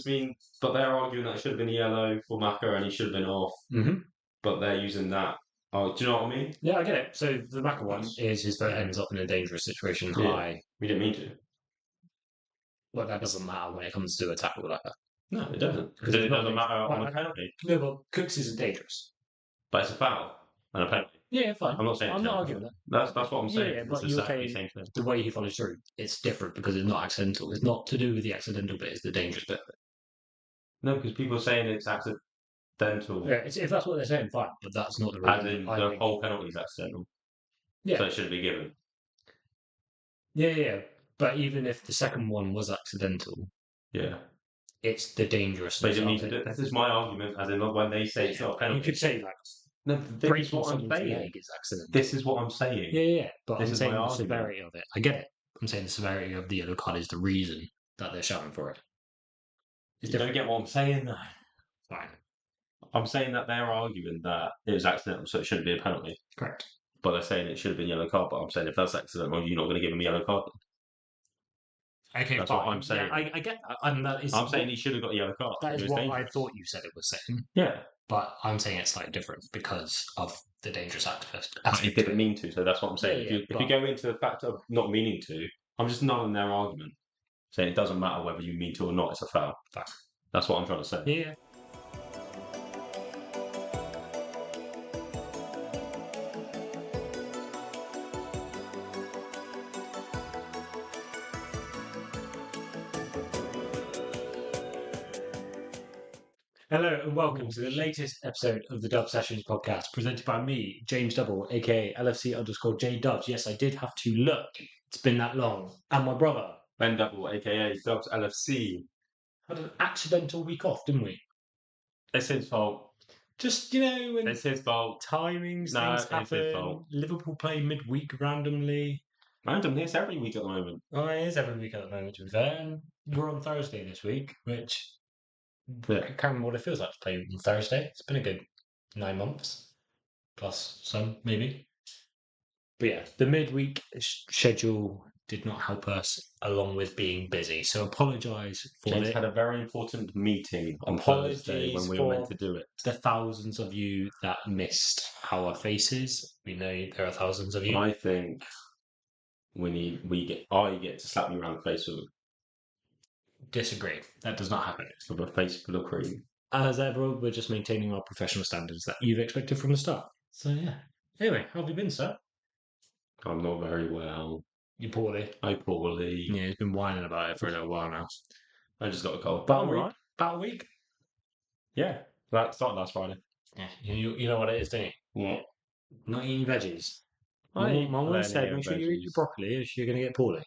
mean, but they're arguing that it should have been a yellow for Maka and he should have been off. Mm-hmm. But they're using that. Oh, do you know what I mean? Yeah, I get it. So the Maka one is his foot ends up in a dangerous situation high. We didn't mean to. Well, that doesn't matter when it comes to a tackle like that. No, it doesn't. Because it doesn't matter on a penalty. No, but Cooks isn't dangerous. But it's a foul and a penalty. Yeah, fine. I'm not saying I'm not arguing that. That's what I'm saying. Yeah, but it's you're exactly saying the same thing. the way he follows through, it's different because it's not accidental. It's not to do with the accidental bit, it's the dangerous bit of it. No, because people are saying it's accidental. Yeah, if that's what they're saying, fine. But that's not the reason. As in, the whole penalty is accidental. Yeah. So it should be given. Yeah. But even if the second one was accidental, yeah, it's the dangerous. But you need to do. This is my argument. As in, when they say it's not a penalty, you could say like. No, this is what I'm saying. Is accidental. This is what I'm saying. Yeah. But this I'm is saying my the severity of it. I get it. I'm saying the severity of the yellow card is the reason that they're shouting for it. You don't get what I'm saying, though. Fine. I'm saying that they're arguing that it was accidental, so it shouldn't be a penalty. Correct. But they're saying it should have been yellow card. But I'm saying if that's accidental, you're not going to give him a yellow card. Okay, that's fine. what I'm saying. Yeah, I get that. And that is I'm saying he should have got a yellow card. That is what dangerous. I thought you said it was saying. Yeah. But I'm saying it's slightly different because of the dangerous aspect. He didn't mean to, so that's what I'm saying. Yeah, if you go into the fact of not meaning to, I'm just nulling their argument. Saying it doesn't matter whether you mean to or not, it's a foul. That's what I'm trying to say. Yeah. Hello and welcome to the latest episode of the Dub Sessions podcast, presented by me, James Double, aka LFC_J Dubs. Yes, I did have to look. It's been that long. And my brother, Ben Double, aka Dubs LFC, had an accidental week off, didn't we? It's his fault. Just, when it's his fault. Timings, things happen. It's his fault. Liverpool play midweek randomly. Randomly, it's every week at the moment. Oh, it is every week at the moment, to be fair. And we're on Thursday this week, which I can't remember what it feels like to play on Thursday. It's been a good 9 months, plus some, maybe. But yeah, the midweek schedule did not help us, along with being busy. So apologise for James it. had a very important meeting on Thursday when we were meant to do it. The thousands of you that missed our faces. We know there are thousands of you. I think I get to slap you around the face with it. Disagree. That does not happen. With a face full of cream. As ever, we're just maintaining our professional standards that you've expected from the start. So yeah. Anyway, how have you been, sir? I'm not very well. You're poorly. I'm poorly. Yeah, he's been whining about it for a little while now. I just got a cold. About a week? Yeah. That started last Friday. Yeah. You know what it is, don't you? Yeah. Not eating veggies. My mum said, make sure you eat your broccoli if you're going to get poorly.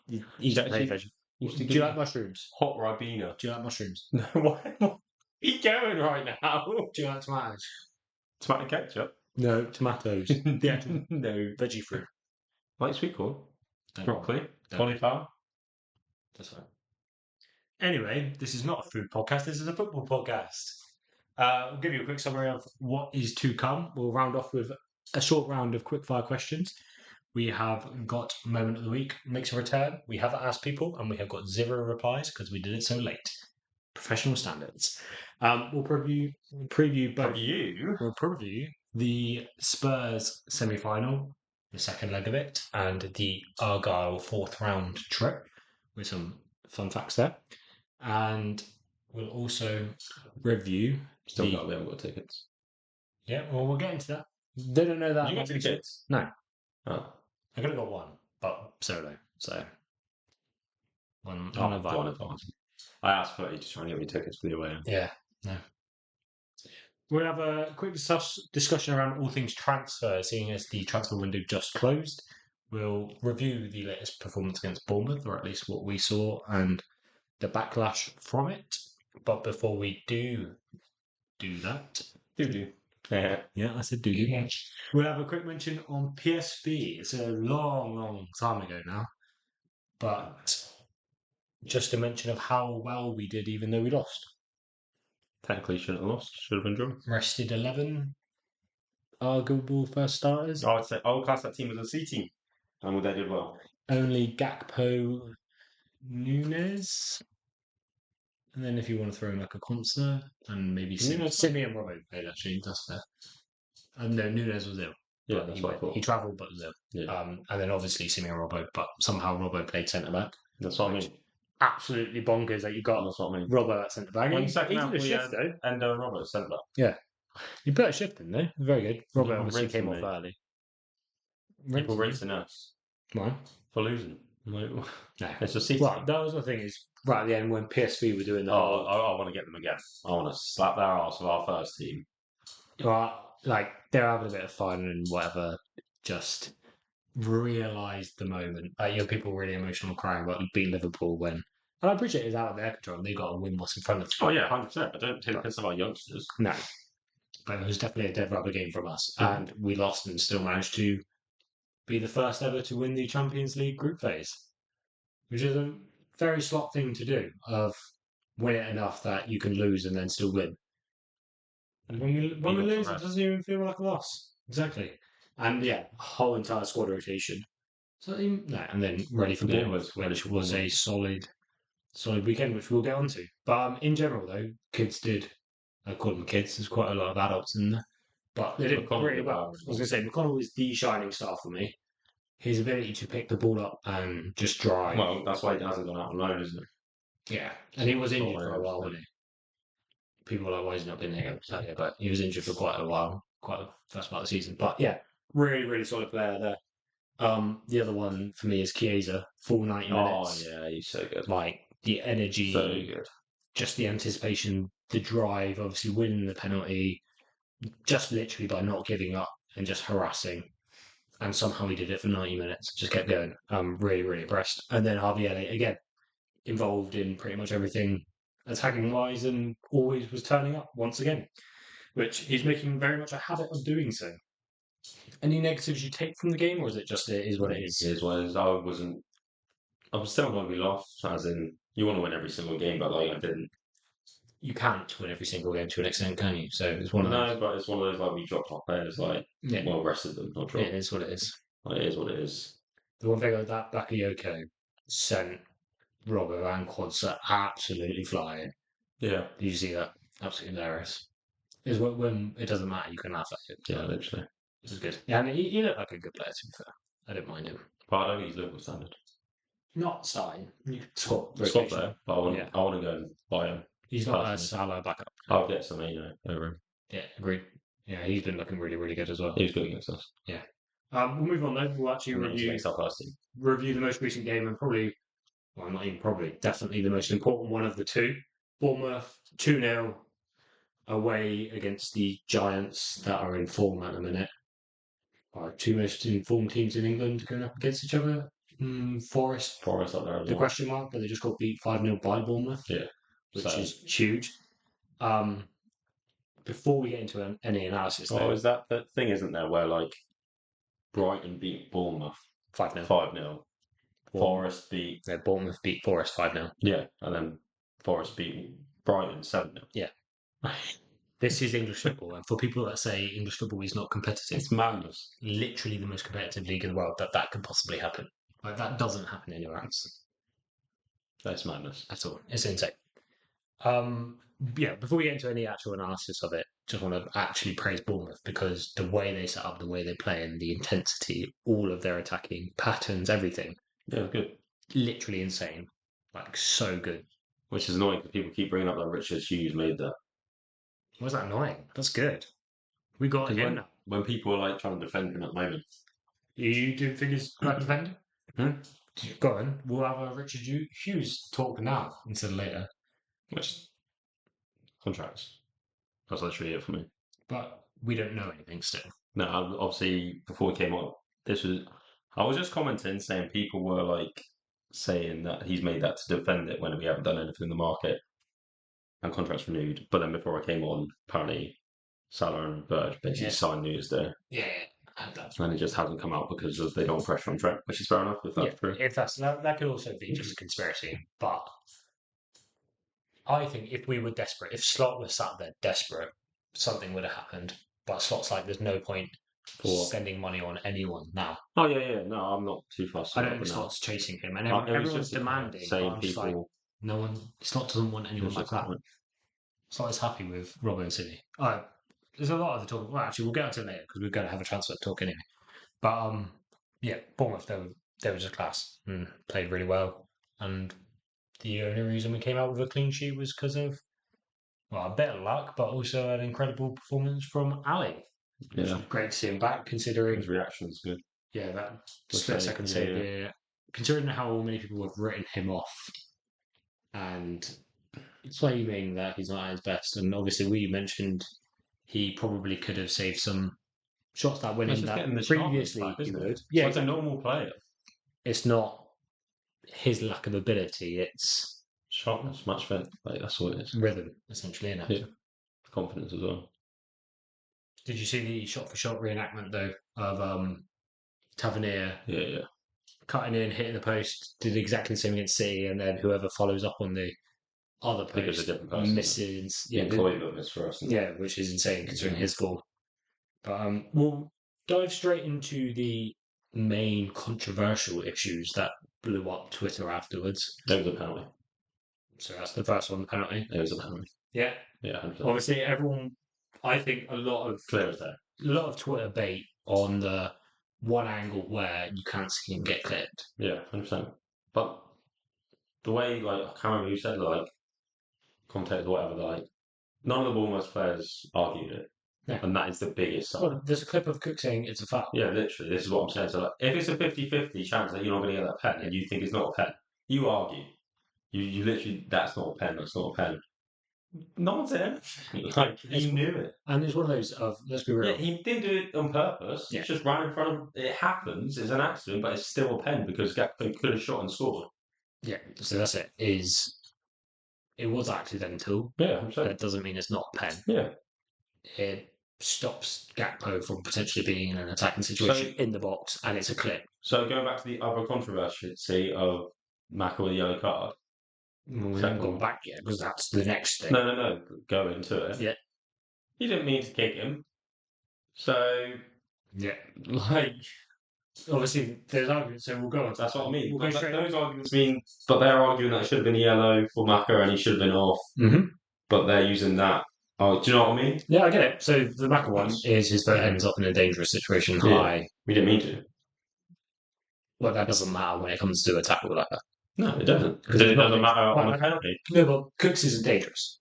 Eat veggies. Do you like mushrooms? Hot Ribena. Do you like mushrooms? No, what are you going right now? Do you like tomatoes? Tomato ketchup? No, tomatoes. Yeah. No. Veggie fruit. Like sweet corn. Broccoli. Cauliflower. That's fine. Anyway, this is not a food podcast. This is a football podcast. I'll give you a quick summary of what is to come. We'll round off with a short round of quickfire questions. We have got Moment of the Week makes a return. We haven't asked people, and we have got 0 replies because we did it so late. Professional standards. We'll preview both. We'll preview the Spurs semi-final, the second leg of it, and the Argyle 4th round trip with some fun facts there. And we'll also review. Still got we haven't got tickets. Yeah, well, we'll get into that. They don't know that. You got tickets? No. Oh. I could have got one, but solo. So one advance. I asked for you to try and get me tickets for the away. Yeah, no. We'll have a quick discussion around all things transfer, seeing as the transfer window just closed. We'll review the latest performance against Bournemouth, or at least what we saw, and the backlash from it. But before we do that... Yeah, I said do. We'll have a quick mention on PSV. It's a long time ago now. But just a mention of how well we did, even though we lost. Technically shouldn't have lost. Should have been drawn. Rested 11 arguable first starters. I would say I would class that team as a C team. And they did well. Only Gakpo, Nunes, And then if you want to throw in like a concert and maybe Nunes Simi and Robbo played actually, that's fair. No, Nunes was ill. Yeah, But that's what I thought. he travelled but was ill. Yeah, And then obviously Simi and Robbo, but somehow Robbo played centre back. that's what I mean. Absolutely bonkers that you got That's what I mean. Robbo at centre back. Well, He second half, did a we shift had though. and Roberts centre back. Yeah. He put a shift in though. Very good. Robbo No, obviously rinsing came off me. early. People rinsing us Why? for losing. Like, No. it's a city. Well, that was the thing is right at the end when PSV were doing the whole. I want to get them again. I want to slap their arse with our first team. Well, like they're having a bit of fun and whatever. Just realise the moment. Like, you know, people really emotional crying about beating Liverpool when. And I appreciate it's out of their control. They got to win what's in front of them. Oh yeah, 100%. I don't take the piss of our youngsters. No, but it was definitely a dead rubber game from us, Mhm. and we lost and still managed to be the first ever to win the Champions League group phase, which is a very slot thing to do. Of win it enough that you can lose and then still win. And when we lose, it doesn't even feel like a loss. Exactly. And yeah, whole entire squad rotation. So and then ready for Bournemouth, which was a solid weekend, which we'll get onto. But in general, though, kids did. I call them kids. There's quite a lot of adults in there, but they did McConnell really did well. well. I was going to say McConnell was the shining star for me. His ability to pick the ball up and just drive. Well, that's why he hasn't gone out on loan, isn't it? Yeah, and he was injured for a while, wasn't he? People were like, why has he not been there? But he was injured for quite a while, quite the first part of the season. But yeah, really, really solid player there. The other one for me is Chiesa, full 90 minutes. Oh yeah, he's so good. Like the energy, So good. just the anticipation, the drive, obviously winning the penalty, just literally by not giving up and just harassing. And somehow he did it for 90 minutes, just kept going. I'm really, really impressed. And then Harvey Elliott, again, involved in pretty much everything attacking wise and always was turning up once again, which he's making very much a habit of doing so. Any negatives you take from the game, or is it just it is what it is? It is what it is. I'm still going to be lost, as in, you want to win every single game, but like, I didn't. You can't win every single game to an extent, can you? So it's one of those. No, but it's one of those, like, we dropped our players, like, Yeah. well rested them, not dropped. It is what it is. Like, it is what it is. The one thing with that Bakayoko sent Robbo and Quadza absolutely flying. Yeah. Did you see that? Absolutely hilarious. Is when it doesn't matter, you can laugh at it. Yeah, literally. This is good. Yeah, and he looked like a good player, to be fair. I didn't mind him. But I don't think he's Liverpool standard. Not starting. Squad There, but I want to go and buy him. He's not a Salah backup. I'll get some, over him. Yeah, agreed. Yeah, he's been looking really, really good as well. He was good against us. Yeah. We'll move on though. We'll actually review the most recent game and probably, well, not even probably, definitely the most important one of the two. Bournemouth 2-0 away against the Giants that are in form at the minute. Our two most informed teams in England going up against each other. Forest up there as the question mark, but they just got beat 5-0 by Bournemouth. Yeah. Which is huge. Before we get into any analysis, though, is that the thing, isn't there, where like Brighton beat Bournemouth 5-0. 5-0. Forest beat. Yeah, Bournemouth beat Forest 5-0. Yeah, and then Forest beat Brighton 7-0. Yeah. This is English football, and for people that say English football is not competitive, it's madness. Literally the most competitive league in the world that could possibly happen. Like that doesn't happen anywhere else. That's madness. At all. It's insane. Before we get into any actual analysis of it, just want to actually praise Bournemouth because the way they set up, the way they play, and the intensity, all of their attacking patterns, everything. Yeah, good. Literally insane. Like, so good. Which is annoying because people keep bringing up that Richard Hughes made that. Was that annoying? That's good. We got him now. When people are like trying to defend him at the moment. You do think he's right defender? Go on. We'll have a Richard Hughes talk now instead of later. Which contracts. That's literally it for me. But we don't know anything still. No, obviously before we came on, I was just commenting saying people were like saying that he's made that to defend it when we haven't done anything in the market and contracts renewed. But then before I came on, apparently Salah and Burge basically signed New Year's Day. Yeah. And it just hasn't come out because they don't want pressure on Trent, which is fair enough if that's true. If that could also be just a conspiracy. But I think if we were desperate, if Slot was sat there desperate, something would have happened. But Slot's like, there's no point spending money on anyone now. Oh yeah. No, I'm not too fussed. I don't think Slot's chasing him, and everyone's demanding. Saying people No one. Slot doesn't want anyone It's like just that. Slot is happy with Robbo and City. There's a lot of the talk. Well, actually, we'll get into it later because we're going to have a transfer talk anyway. But yeah, Bournemouth they were just class and played really well. And the only reason we came out with a clean sheet was because of a bit of luck, but also an incredible performance from Ali. Yeah, Great to see him back, considering his reaction's good. that Just split say, second yeah. save here. Considering how many people have written him off and claiming that he's not at his best, and obviously we mentioned he probably could have saved some shots that went It's in just that getting the previously sharpness back, he isn't would. it? Yeah, It's like a normal player. it's not his lack of ability; it's Sharpness, match fit. Like, that's what it is. rhythm, essentially, isn't it? Yeah. Confidence as well. Did you see the shot-for-shot reenactment though of Tavernier Yeah. cutting in, hitting the post, did exactly the same against City, and then whoever follows up on the other Because post a different person misses. Yeah, Cloyver missed for us. Yeah, which is insane considering his form. But we'll dive straight into the main controversial issues that blew up Twitter afterwards. There was a penalty. So that's the first one, the penalty. There was a penalty. Yeah. Yeah, 100%. Obviously, everyone. I think a lot of Twitter bait on the one angle where you can't see him get clipped. Yeah, 100%. But the way, like, I can't remember who said, like, commentators or whatever, like, none of the Bournemouth players argued it. Yeah. And that is the biggest sign. Well, there's a clip of Cook saying it's a foul. Yeah, literally, this is what I'm saying. So, like, if it's a 50-50 chance that you're not going to get that pen and you think it's not a pen, you argue. You literally, that's not a pen, that's not a pen. No one said anything. Like, he knew it. And it's one of those of, let's be real. Yeah, he didn't do it on purpose. Yeah. He just ran in front of it. Happens, it's an accident, but it's still a pen because Gakpo could have shot and scored. Yeah, so that's it. It was accidental. Yeah, I'm saying. That doesn't mean it's not a pen. Yeah. It stops Gakpo from potentially being in an attacking situation in the box, and it's a clip. So going back to the other controversy of Maka with the yellow card. We haven't gone back yet because that's the next thing. No. Go into it. Yeah. He didn't mean to kick him. So, yeah, like, obviously there's arguments. So we'll go on. That's what I mean. We'll go straight. Those arguments mean, but they're arguing that it should have been a yellow for Maka and he should have been off. Mm-hmm. But they're using that. Oh, do you know what I mean? Yeah, I get it. So the Maka one is his foot ends up in a dangerous situation. Yeah. We didn't mean to. Well, that doesn't matter when it comes to a tackle like that. No, it doesn't. Because it doesn't matter on a penalty. No, but Cooks isn't dangerous.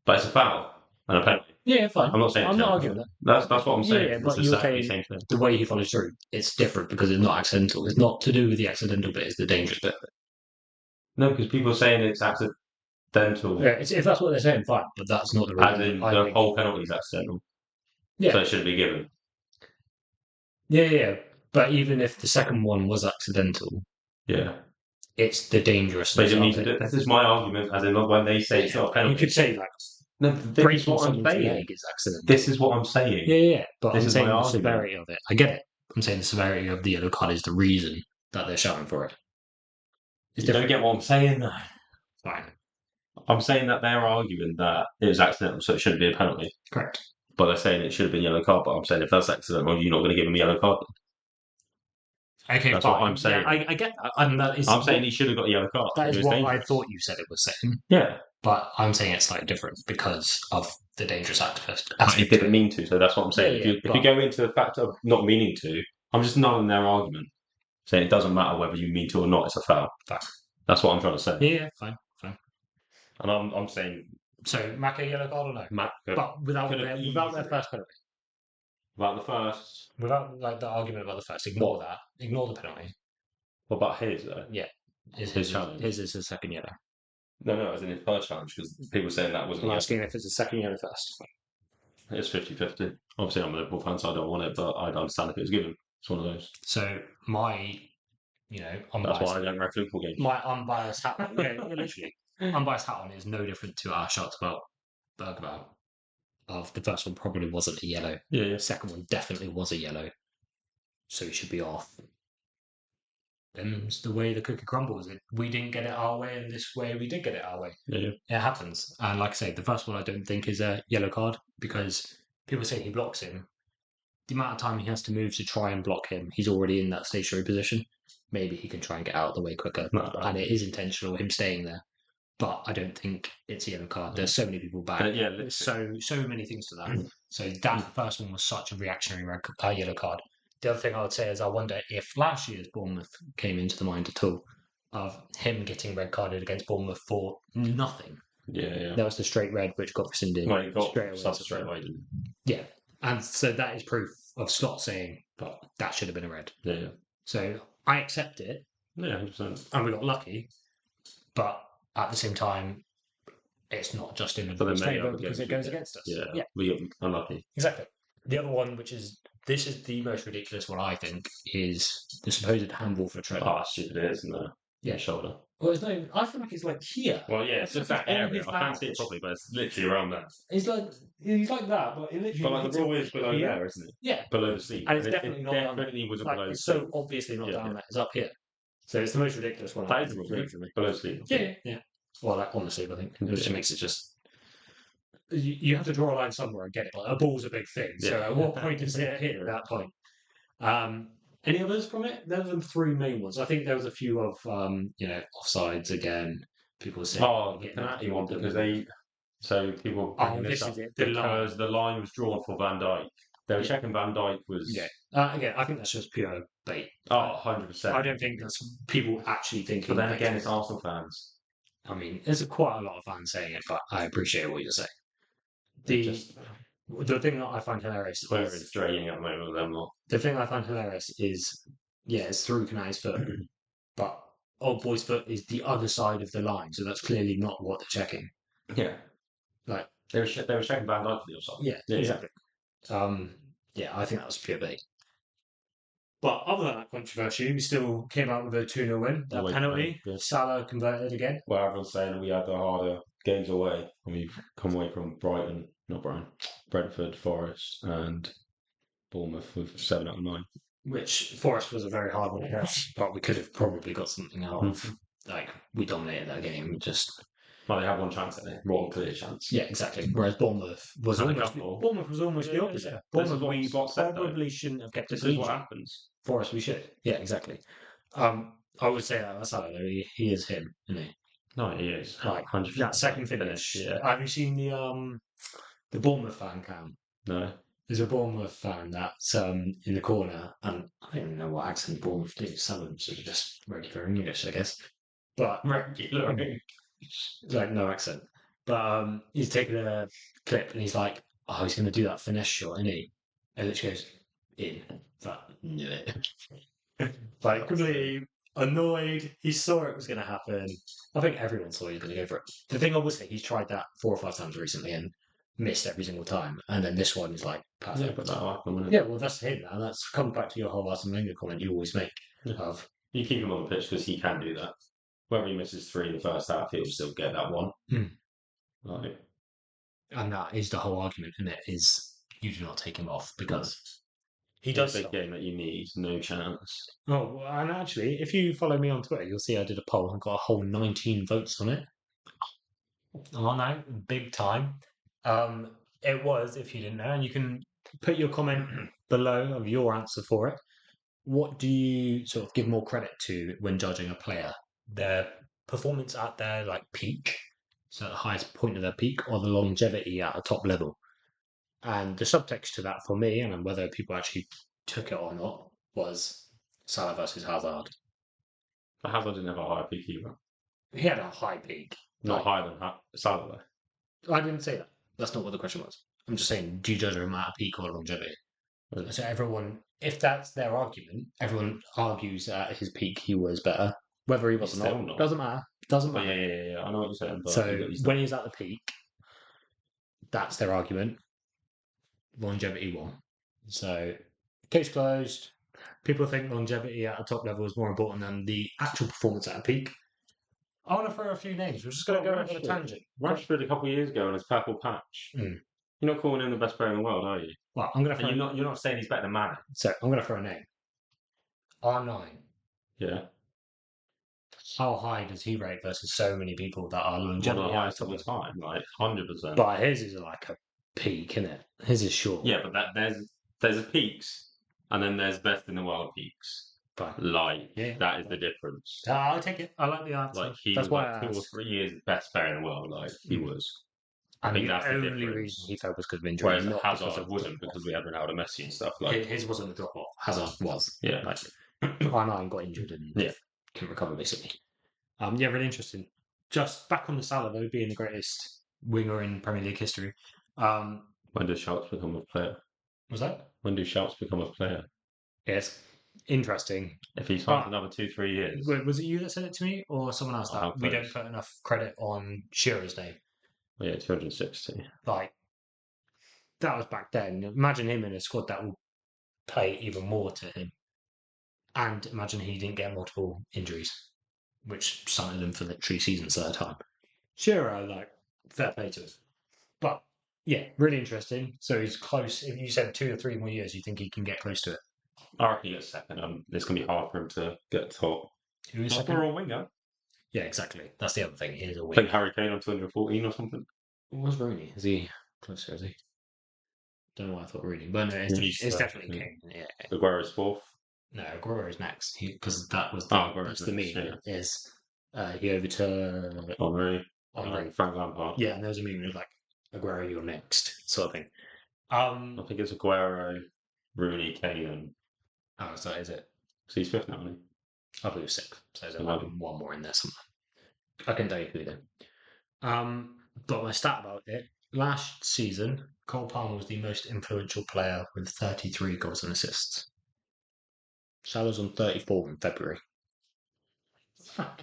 But it's a foul and a penalty. Yeah, fine. I'm not saying I'm not arguing that. That's what I'm saying. Yeah, but you're saying the way he follows through, it's different because it's not accidental. It's not to do with the accidental bit, it's the dangerous bit of it. No, because people are saying it's accidental. Yeah, if that's what they're saying, fine. But that's not the reason. As in, the whole penalty is accidental. Yeah. So it shouldn't be given. Yeah. But even if the second one was accidental, yeah, it's the dangerousness. They didn't need to do it. This is my argument, as in when they say it's not a penalty. You could say like, no, this is what I'm saying. This is what I'm saying. Yeah. But this I'm is saying my the argument. severity of it. I get it. I'm saying the severity of the yellow card is the reason that they're shouting for it. You don't get what I'm saying, though. Fine. I'm saying that they're arguing that it was accidental, so it shouldn't be a penalty. Correct. But they're saying it should have been yellow card. But I'm saying if that's accidental, you're not going to give him a yellow card. Okay, that's fine. what I'm saying. Yeah, I get that. And that is I'm saying he should have got a yellow card. That is what I thought you said it was saying. Yeah. But I'm saying it's slightly different because of the dangerous activist. He didn't mean to, so that's what I'm saying. Yeah, if you go into the fact of not meaning to, I'm just nulling their argument. Saying it doesn't matter whether you mean to or not, it's a foul. Fine. That's what I'm trying to say. Yeah, fine. And I'm saying... So, Maka yellow card or no? Maka. But without their first penalty. Without the first... Without like the argument about the first. Ignore that. Ignore the penalty. What about his, though? Yeah. His challenge. His is his second yellow. No, as in his first challenge, because people saying that wasn't... I'm asking if it's a second yellow first. It's 50-50. Obviously, I'm a Liverpool fan, so I don't want it, but I'd understand if it was given. It's one of those. So, my... That's why I don't ref Liverpool games. My unbiased hat on, literally, unbiased hat on is no different to our shots about Bergvall. The first one probably wasn't a yellow. Yeah. The second one definitely was a yellow. So he should be off. Then it's the way the cookie crumbles. We didn't get it our way, and this way we did get it our way. Yeah. It happens. And like I say, the first one I don't think is a yellow card because people say he blocks him. The amount of time he has to move to try and block him, he's already in that stationary position. Maybe he can try and get out of the way quicker. No. And it is intentional, him staying there. but I don't think it's a yellow card. There's so many people back. Yeah, There's so many things to that. So that first one was such a reactionary yellow card. The other thing I would say is I wonder if last year's Bournemouth came into the mind at all of him getting red carded against Bournemouth for nothing. Yeah. That was the straight red which got rescinded. Well, he got straight away. didn't Yeah, and so that is proof of Scott saying, "But that should have been a red." he? Yeah. So I accept it, Yeah, 100%. and we got lucky, but at the same time, it's not just in the favour because it goes against us. Yeah, we got unlucky. Exactly. The other one, this is the most ridiculous one, I think, is the supposed handball for Trent. Oh, stupid it is, isn't there? Yeah, shoulder. Well, it's not even, I feel like it's like here. Well, yeah, it's just that area. I can't see it properly, but it's literally around there. He's like that, but it literally. But like the ball is below there, isn't it? Yeah, below the seat, and it's definitely not down there. Definitely wasn't below the It's seat. so obviously not down there. It's up here. So it's the most ridiculous one. That is the rule for me. Below the seat. Yeah. Well, that on the sleeve, I think, which makes it just. You have to draw a line somewhere and get it. Like, a ball's a big thing. So at what point does it hit at that point? Any others from it? There were the three main ones. I think there was a few of offsides again. People saying the penalty one because people this up because the line was drawn for Van Dijk. They were checking Van Dijk was again. I think that's just pure bait. 100%. I don't think that's people actually thinking. But then again, it's Arsenal fans. I mean, there's quite a lot of fans saying it, but I appreciate what you're saying. The thing that I find hilarious is it's draining at the moment with them lot. The thing I find hilarious is it's through Kanai's foot, but Old Boy's foot is the other side of the line, so that's clearly not what they're checking. Yeah, like they were checking Van Dijk for the offside. Yeah, exactly. I think that was pure bait. But other than that controversy, we still came out with a 2-0 win. That penalty, Salah converted again. Well, everyone's saying we had the harder games away, and we've come away from Brentford, Forest, and Bournemouth with 7 out of 9. Which Forest was a very hard one to catch, but we could have probably got something out of. Like, we dominated that game. Well, they had one chance, didn't they? More clear chance. Yeah, exactly. Whereas Bournemouth was almost the opposite. Yeah. Bournemouth, we probably shouldn't have kept it. This is what happens. Forest, we should. Yeah, exactly. I would say that Salah, he is him, isn't he? No, he is. Like, that second finish. Yeah. Have you seen the Bournemouth fan cam? No. There's a Bournemouth fan that's in the corner, and I don't even know what accent Bournemouth do. Some of them sort of just regular English, I guess. But regular English. Like no accent. But he's taking a clip and he's like, oh, he's going to do that finesse shot, isn't he? And it goes in. But knew it. Like completely annoyed. He saw it was going to happen. I think everyone saw he was going to go for it. The thing I would say, he's tried that 4 or 5 times recently and missed every single time. And then this one is like perfect. Yeah, but that'll happen, yeah, well, that's him now. That's come back to your whole Arsene Wenger comment you always make. Of you keep him on the pitch because he can do that. Whether he misses 3 in the first half, he'll still get that one. Right. And that is the whole argument, isn't it? Is you do not take him off because he does a big game that you need, no chance. Oh, well, and actually, if you follow me on Twitter, you'll see I did a poll and got a whole 19 votes on it. Oh no, big time. It was, if you didn't know, and you can put your comment below of your answer for it. What do you sort of give more credit to when judging a player? Their performance at their peak, so at the highest point of their peak, or the longevity at a top level? And the subtext to that for me, and whether people actually took it or not, was Salah versus Hazard. But Hazard didn't have a higher peak either. He had a high peak. Not higher than Salah, though. I didn't say that. That's not what the question was. I'm just saying, do you judge him at a peak or longevity? Really? So everyone, if that's their argument, everyone argues that at his peak he was better. Whether he was or not, doesn't matter. Doesn't matter. Yeah. I know what you're saying. But so when he's at the peak, that's their argument. Longevity won. So case closed. People think longevity at a top level is more important than the actual performance at a peak. I want to throw a few names. We're just going to go on a tangent. Rashford a couple of years ago on his purple patch. You're not calling him the best player in the world, are you? Well, I'm going to. You're not saying he's better than Mane. So I'm going to throw a name. R9. Yeah. How high does he rate versus so many people that are longevity? One of the highest of the time, 100%. But his is like a peak, isn't it? His is short. Yeah, but there's peaks, and then there's best in the world peaks. Fine. Like, Yeah. that is the difference. I'll take it. I like the answer. Like, he That's was why like I 2 or asked. 3 years best player in the world. Like, he was. I And think the that's the only difference. reason he fell was because of injury, Whereas not because Hazard of wouldn't, because we had Ronaldo, Messi and stuff. Like, his wasn't a drop off. Hazard was. yeah. Like, R9 got injured and Yeah. couldn't recover basically. Yeah, really interesting. Just back on the Salah though, being the greatest winger in Premier League history. When does Shouts become a player? Was that? When do Shouts become a player? Yes. Interesting. If he signs another 2-3 years. Was it you that said it to me or someone else that we don't put enough credit on Shearer's name? Yeah, 260. Like, that was back then. Imagine him in a squad that will play even more to him. And imagine he didn't get multiple injuries, which started him for literally seasons at a time. Shearer, like, fair play to him. But, yeah, really interesting. So he's close. If you said 2 or 3 more years, you think he can get close to it? I reckon he gets second. It's going to be hard for him to get top. Who is Not second? for a winger. Yeah, exactly. That's the other thing. He is a I winger. think Harry Kane on 214 or something. What's Rooney? Is he closer? Is he? Don't know why I thought Rooney. But no, it's definitely Kane. Yeah. Aguero's fourth. No, Aguero's next. Because that was Aguero's the next, meme. Is he overturned Henry. Henry. Frank Lampard. Yeah, and there was a meme of like Aguero, you're next, sort of thing. I think it's Aguero, Rooney, Kane, and. Oh, so is it? So he's fifth now, isn't he? I believe 6. So there's like one more in there somewhere. I can tell you who then. Got my stat about it. Last season, Cole Palmer was the most influential player with 33 goals and assists. Salah's on 34 in February.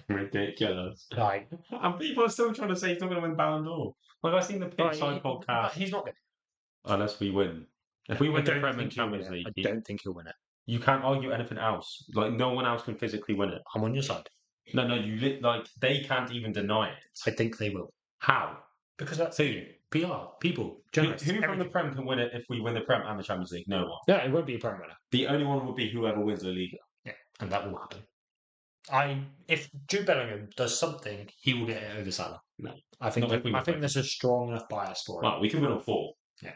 Ridiculous. Like, and people are still trying to say he's not going to win Ballon d'Or. Like, I've seen the Pitchside podcast. But he's not going to. Unless we win. If we win the Premier and Champions League. I don't think he'll win it. You can't argue anything else. Like, no one else can physically win it. I'm on your side. No, they can't even deny it. I think they will. How? Because that's who? PR, people, journalists. Who from the Prem can win it if we win the Prem and the Champions League? No one. Yeah, it won't be a Prem winner. The only one would be whoever wins the league. Yeah, and that will happen. If Jude Bellingham does something, he will get it over Salah. No, I think there's a strong enough bias for it. Well, we can win all 4. Yeah,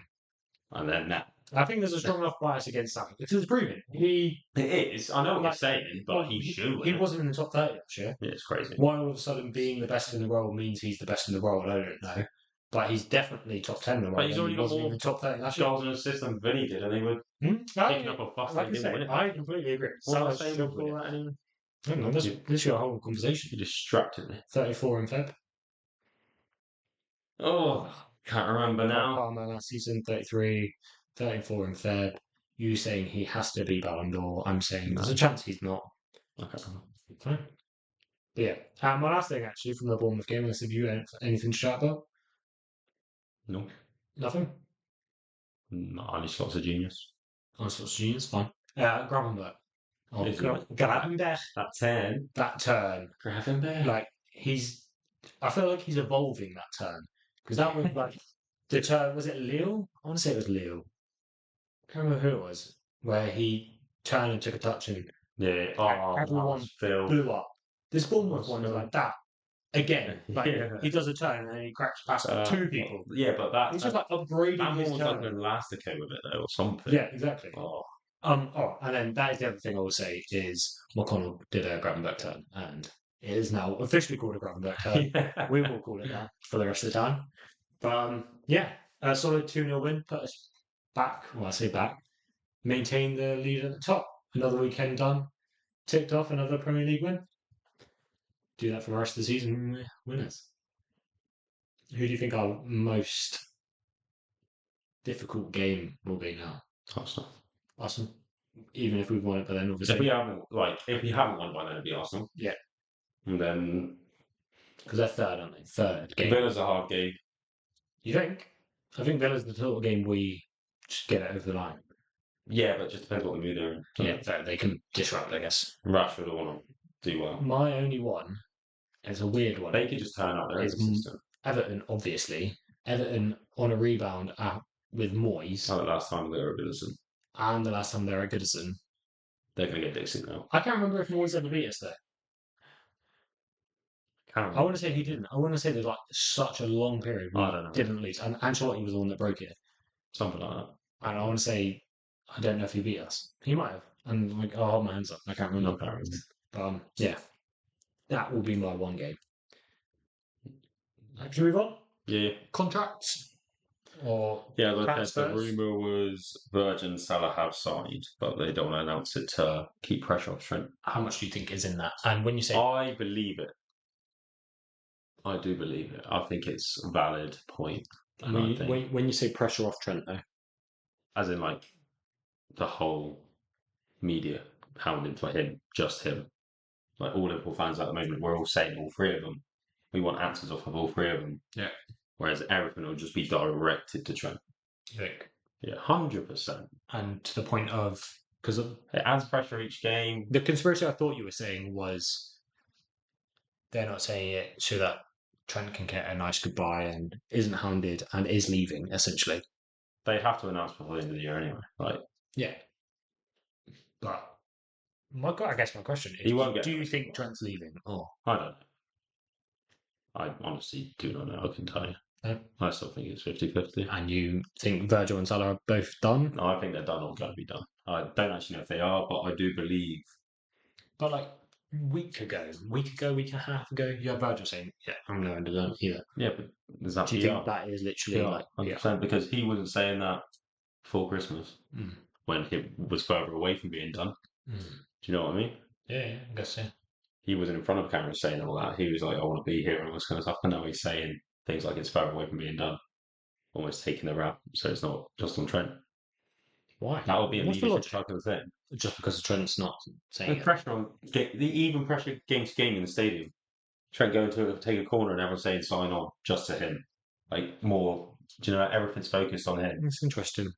and then that. I think there's a strong enough bias against Salah. It was proven. It is. I know what you're saying, but he should. He wasn't in the top 30 last year. Yeah, it's crazy. Why all of a sudden being the best in the world means he's the best in the world, I don't know. But he's definitely top 10 in the world. But he's already got more in the top 30 last year. goals and assists than Vinny did, and they were picking up a fuss. Like I completely agree. What was I saying before that anyway? I don't know, this is your whole conversation. You distracted me. 34 in Feb. Oh, can't remember now. Palmer last season, 33, 34 in Feb. You saying he has to be Ballon d'Or. I'm saying there's a chance he's not. Okay. Fine. But yeah. My last thing actually from the Bournemouth game, unless if you anything to shout about? No. Nothing? No, Arnie Scott's a genius. Arnie Scott's a genius, fine. Gravenberch. Oh, Gravenberch. That turn. Gravenberch. Like, I feel like he's evolving that turn. Because that was like, the turn, was it Lille? I want to say it was Lille. I can't remember who it was. Where he turned and took a touch and everyone blew up. This Bournemouth one is like that. Again, he does a turn and then he cracks past 2 people. Yeah, but he's just like upgrading his turn. Like an Elastico with it though, or something. Yeah, exactly. And then that is the other thing I will say is McConnell did a Gravenberch turn, and it is now officially called a Gravenberch turn. We will call it that for the rest of the time. But a solid 2-0 win put us back. Well, I say back. Maintain the lead at the top. Another weekend done. Ticked off another Premier League win. Do that for the rest of the season, winners. Who do you think our most difficult game will be now? Arsenal. Even if we've won it, but then obviously if we haven't won by then, it'd be Arsenal. Yeah. And then because they're third, aren't they? Third game. Villa's a hard game. You think? I think Villa's the total game we just get it over the line. Yeah, but it just depends what we do there. Yeah, they can disrupt, I guess. Rashford will want to do well. My only one is a weird one. They could just turn up their system. Everton, obviously. Everton on a rebound with Moyes. Oh, the last time they were at Goodison. And the last time they were at Goodison. They're going to get Dixon now. I can't remember if Moyes ever beat us there. I want to say he didn't. I want to say there's like such a long period we didn't lose. And Ancelotti was the one that broke it. Something like that. And I want to say, I don't know if he beat us. He might have. And like, I'll hold my hands up. I can't remember. No, I can't remember. Yeah, that will be my one game. Should we move on? Yeah. Contracts or Yeah, like I said, the transfers? rumour was Virgin Salah have signed, but they don't want to announce it to keep pressure off Trent. How much do you think is in that? And when you say I believe it. I do believe it. I think it's a valid point. And I think, when you say pressure off Trent, though, as in like the whole media hounding for him, just him. Like all Liverpool fans at the moment, we're all saying all three of them. We want answers off of all three of them. Yeah. Whereas everything will just be directed to Trent. you think, Yeah, 100%. and to the point of because It adds pressure each game. the conspiracy I thought you were saying was they're not saying it so that Trent can get a nice goodbye and isn't hounded and is leaving essentially. They have to announce before the end of the year anyway. Like, Yeah. But I guess my question is: He won't get do you it. think Trent's leaving? Or I don't know. I honestly do not know. I can tell you. No. I still think it's 50-50. and you think Virgil and Salah are both done? No, I think they're done or going to be done. I don't actually know if they are, but I do believe. But like week and a half ago, you had Virgil saying, "Yeah, I'm no under done either." Yeah, but is that Do you think that is literally like 100%? Because he wasn't saying that before Christmas Mm. when he was further away from being done. Mm. Do you know what I mean? Yeah, I guess so. He wasn't in front of the camera saying all that. He was like, I want to be here and all this kind of stuff. And now he's saying things like it's further away from being done, almost taking the rap. So it's not just on Trent. Why? That would be a What's the leadership logic? type of thing. Just because Trent's not saying The it. pressure on the even pressure game to game in the stadium. Trent going to take a corner and everyone saying sign on just to him. Like more, do you know, everything's focused on him. It's interesting.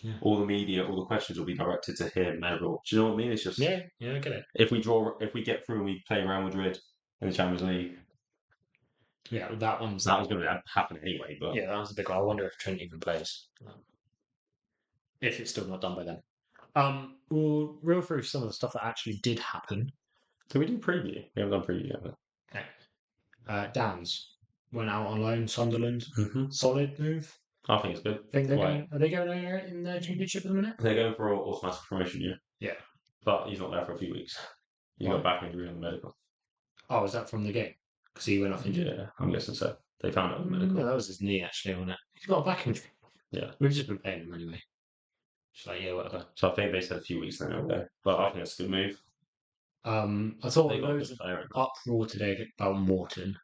Yeah. All the media, all the questions will be directed to him. Everyone. Do you know what I mean? It's just Yeah, I get it. if we get through and we play Real Madrid in the Champions League, Yeah, that one's that was going to happen anyway. But yeah, that was a big one. I wonder if Trent even plays. If it's still not done by then. We'll reel through some of the stuff that actually did happen. can we do preview? We haven't done preview yet. Okay. Dan's went out on loan, Sunderland. Mm-hmm. Solid move. I think it's good. Are they going there in the championship at the minute? They're going for automatic promotion, yeah. Yeah. But he's not there for a few weeks. He's Why? got back injury on the medical. Oh, is that from the game? Because he went off injured. Yeah, I'm guessing so. They found out on the medical. No, that was his knee actually, wasn't it? He's got a back injury. Yeah. We've just been playing him anyway. Just like, yeah, whatever. So I think they said a few weeks then he'll go. But I think that's a good move. I thought They got loads good of player. uproar today about Morton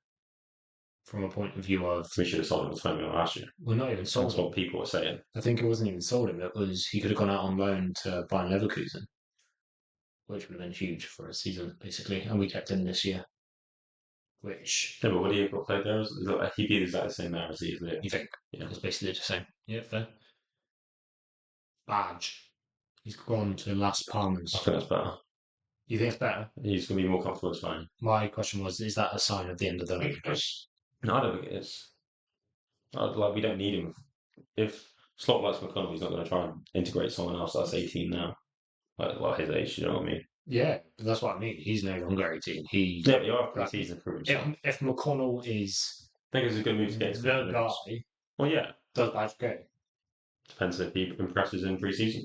from a point of view of We should have sold him for 20 million last year. we're not even sold That's him. what people were saying. I think it wasn't even sold him. It was he could have gone out on loan to Bayern Leverkusen, which would have been huge for a season basically, and we kept him this year. Which Yeah, but what do you got played there? He'd be exactly the same there as he is there. you think? Yeah. It's basically the same. Yeah, fair. Badge. He's gone to Las Palmas. I think that's better. You think it's better? He's going to be more comfortable as fine. My question was, is that a sign of the end of the league? No, I don't think it is. Like, we don't need him. If Slot likes McConnell, he's not going to try and integrate someone else that's 18 now. Like his age, you know what I mean? Yeah, that's what I mean. He's no longer 18. Yeah, but you are for a season for himself. If McConnell is I think it's a good move to get his the confidence. guy, Well, yeah. does Badge go? Depends if he impresses in pre-season.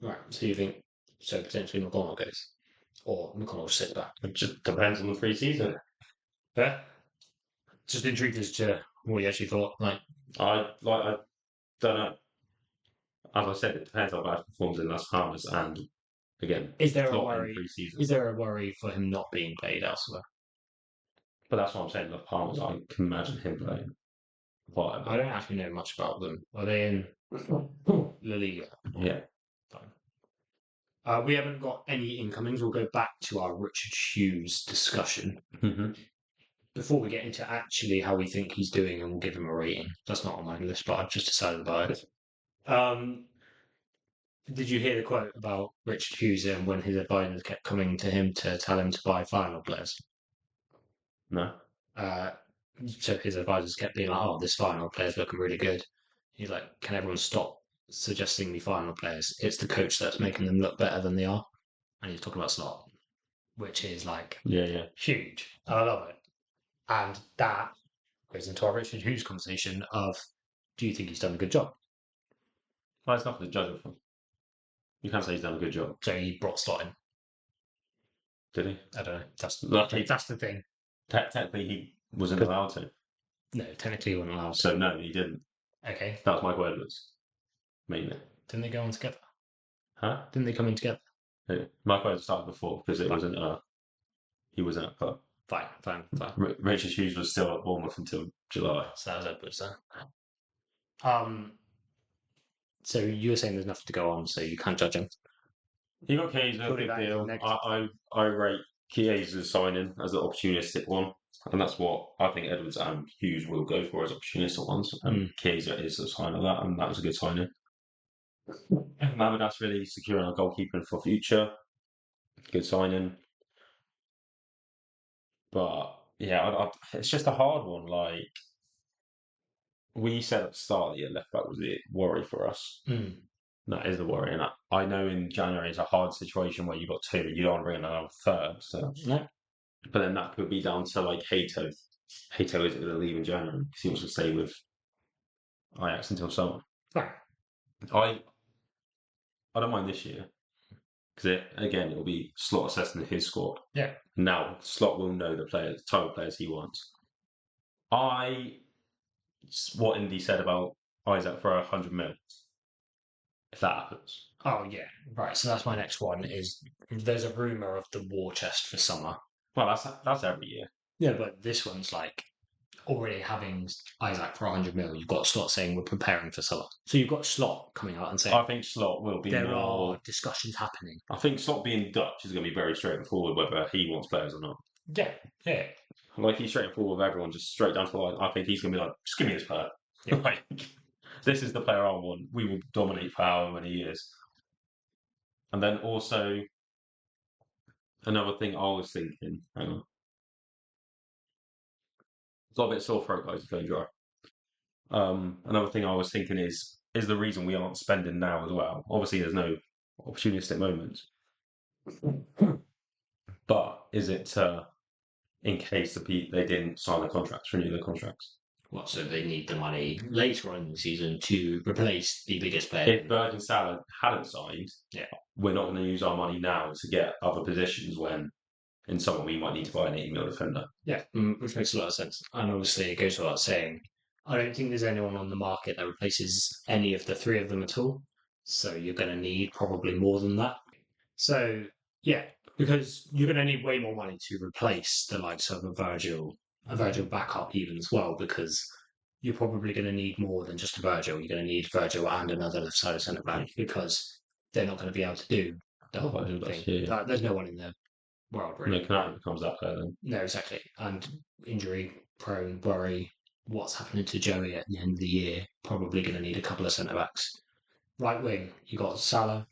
Right, so you think, so potentially McConnell goes? Or McConnell just sits back? It just depends on the pre-season. Fair. Just intrigued as to what you actually thought. I don't know. As I said, it depends how bad performs in Las Palmas, and again, is there a not worry? in pre-season. Is there a worry for him not being played elsewhere? But that's what I'm saying. Las Palmas, I can imagine him playing. Whatever. I don't actually know much about them. Are they in La Liga? Yeah. We haven't got any incomings. We'll go back to our Richard Hughes discussion Mm-hmm. before we get into actually how we think he's doing, and we'll give him a rating. That's not on my list, but I've just decided about it. Did you hear the quote about Richard Hughes and when his advisors kept coming to him to tell him to buy final players? No. So his advisors kept being like, "Oh, this final player's looking really good." He's like, "Can everyone stop suggesting me final players? It's the coach that's making them look better than they are." And he's talking about Slot, which is like huge. And I love it. And that goes into our Richard Hughes conversation of, do you think he's done a good job? Well, it's nothing to judge him from. You can't say he's done a good job. So he brought Slot in. Did he? I don't know. That's the thing. Technically, he wasn't allowed to. No, technically he wasn't allowed to. So no, he didn't. Okay. That was Mike Edwards, mainly. Didn't they go on together? Huh? Didn't they come in together? Yeah. Mike Edwards started before because it wasn't. He wasn't at club. Fine. Richard Hughes was still at Bournemouth until July. So that was Edwards then. So you were saying there's nothing to go on, so you can't judge him. He got Chiesa, Surely big that is a deal. negative. I rate Chiesa's signing as an opportunistic one, and that's what I think Edwards and Hughes will go for as opportunistic ones. And Chiesa is a sign of that, and that was a good signing. Mamadas really securing our goalkeeping for future. Good signing. But yeah, it's just a hard one. Like we said at the start of the year, left back was the worry for us. That is the worry, and I know in January it's a hard situation where you've got two, you don't want to bring in another third. So No. But then that could be down to like Hato. Hato isn't going to leave in January because he wants to stay with Ajax until summer. Right. I don't mind this year because it will be Slot assessing his squad. Yeah. Now Slot will know the type of players he wants. What Indy said about Isaac for 100 mil. If that happens. Oh yeah, right. So that's my next one. Is there's a rumor of the war chest for summer? Well, that's every year. Yeah, but this one's like already having Isaac for 100 mil. You've got Slot saying we're preparing for summer. So you've got Slot coming out and saying I think Slot will be there more. are discussions happening. I think Slot being Dutch is going to be very straightforward whether he wants players or not. Yeah. Like he's straightforward with everyone, just straight down to the line. I think he's going to be like, just give me this player. Yeah. Like, this is the player I want. We will dominate for however many years. And then also, another thing I was thinking, hang on. Got a bit sore throat, guys, going dry. Another thing I was thinking is the reason we aren't spending now as well. Obviously, there's no opportunistic moments. But is it in case they didn't sign the contracts, renew the contracts? What? So they need the money later on in the season to replace the biggest player. If Berg and Salah hadn't signed, we're not going to use our money now to get other positions when in summer we might need to buy an 80 mil defender. Yeah, which makes a lot of sense. And obviously, it goes without saying, I don't think there's anyone on the market that replaces any of the three of them at all. So you're going to need probably more than that. So yeah, because you're going to need way more money to replace the likes of a Virgil backup even as well, because you're probably going to need more than just a Virgil. You're going to need Virgil and another left-sided centre back because they're not going to be able to do the whole thing. Yeah. There's no one in the world really. No, Canary becomes that player then. No, exactly. And injury prone, worry what's happening to Joey at the end of the year. Probably going to need a couple of centre backs. Right wing, you got Salah,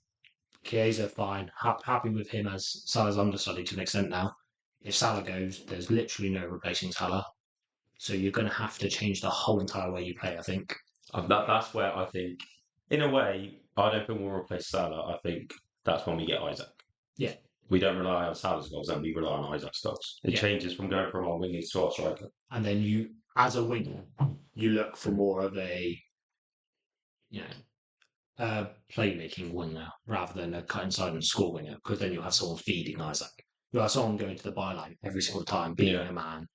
Chiesa, fine. Happy with him as Salah's understudy to an extent now. If Salah goes, there's literally no replacing Salah. So you're going to have to change the whole entire way you play, I think. That's where I think, in a way, I don't think we'll replace Salah. I think that's when we get Isaac. Yeah. We don't rely on Salah's goals, and we rely on Isaac's goals. It changes from going from our wingers to our striker. And then you, as a winger, you look for more of a, playmaking winger rather than a cut inside and score winger, because then you'll have someone feeding Isaac. You'll have someone going to the byline every single time, being a man.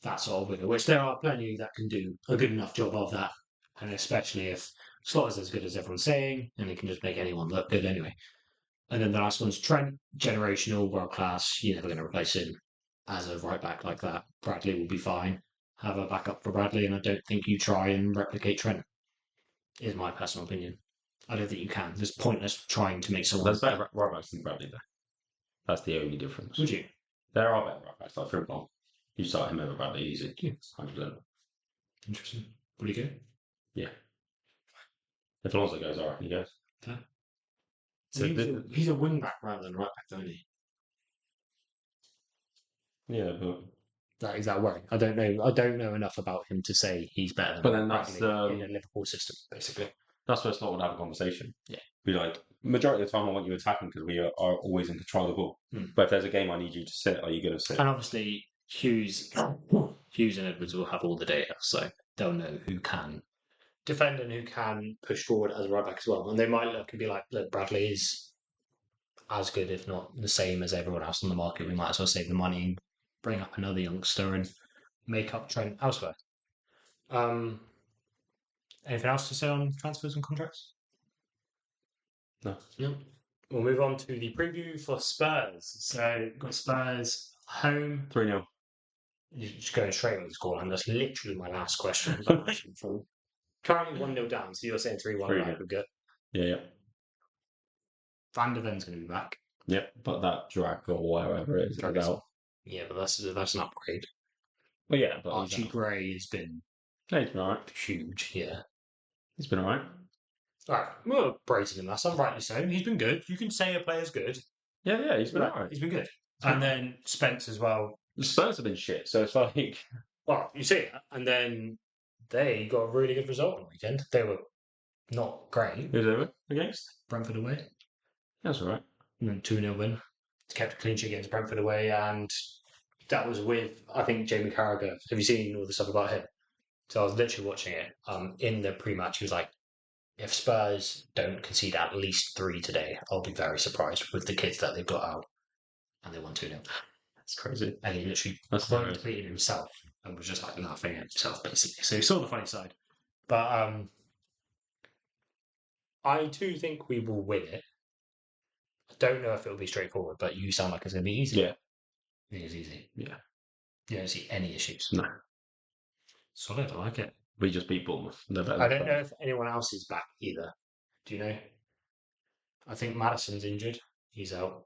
That sort of winger, which there are plenty that can do a good enough job of that. And especially if Slot is as good as everyone's saying, and he can just make anyone look good anyway. And then the last one's Trent, generational, world class. You're never going to replace him as a right back like that. Bradley will be fine. Have a backup for Bradley, and I don't think you try and replicate Trent. Is my personal opinion. I don't think you can. It's pointless trying to make someone. There's better right backs than Bradley there. That's the only difference. Would you? There are better right backs. Like Frimpong. You start him over Bradley easy. 100%. Interesting. Will he go? Yeah. If Alonso goes, all right, he goes. Fair. So he's a wing back rather than right back, don't he? Yeah, but Is that worry? I don't know. I don't know enough about him to say he's better. But then that's in a Liverpool system, basically. That's where Slot would have a conversation. Yeah. Be like, majority of the time I want you attacking because we are always in control of the ball. But if there's a game I need you to sit, are you going to sit? And obviously Hughes and Edwards will have all the data, so they'll know who can defend and who can push forward as a right back as well. And they might look and be like, look, Bradley is as good, if not the same as everyone else on the market, we might as well save the money and bring up another youngster and make up Trent elsewhere. Anything else to say on transfers and contracts? No. We'll move on to the preview for Spurs. So, got Spurs home. 3-0. You're just going straight with the scoreline. That's literally my last question. Currently 1-0 down, so you're saying 3-1 aggregate. Yeah. Van der Ven's going to be back. Yep, but that drag or whatever it is out. Yeah, but that's an upgrade. Well, yeah, but Archie Gray has been he's been alright. Huge, yeah. He's been alright. Alright, we're praising him last time, rightly so. He's been good. You can say a player's good. Yeah, he's been alright. He's been good. And then Spence as well. The Spurs have been shit, so it's like... Well, you see it. And then they got a really good result on the weekend. They were not great. Who's they against? Brentford away. That's all right. And then 2-0 win. Kept a clean sheet against Brentford away, and that was with, I think, Jamie Carragher. Have you seen all the stuff about him? So I was literally watching it. In the pre-match, he was like, if Spurs don't concede at least 3 today, I'll be very surprised with the kids that they've got out. And they won 2-0. That's crazy. And he literally tweeted himself and was just like laughing at himself, basically. So he saw the funny side. But I too think we will win it. I don't know if it'll be straightforward, but you sound like it's going to be easy. Yeah. I think it's easy. Yeah. You don't see any issues. No. Solid, I like it. We just beat Bournemouth. I don't know if anyone else is back either. Do you know? I think Madison's injured. He's out.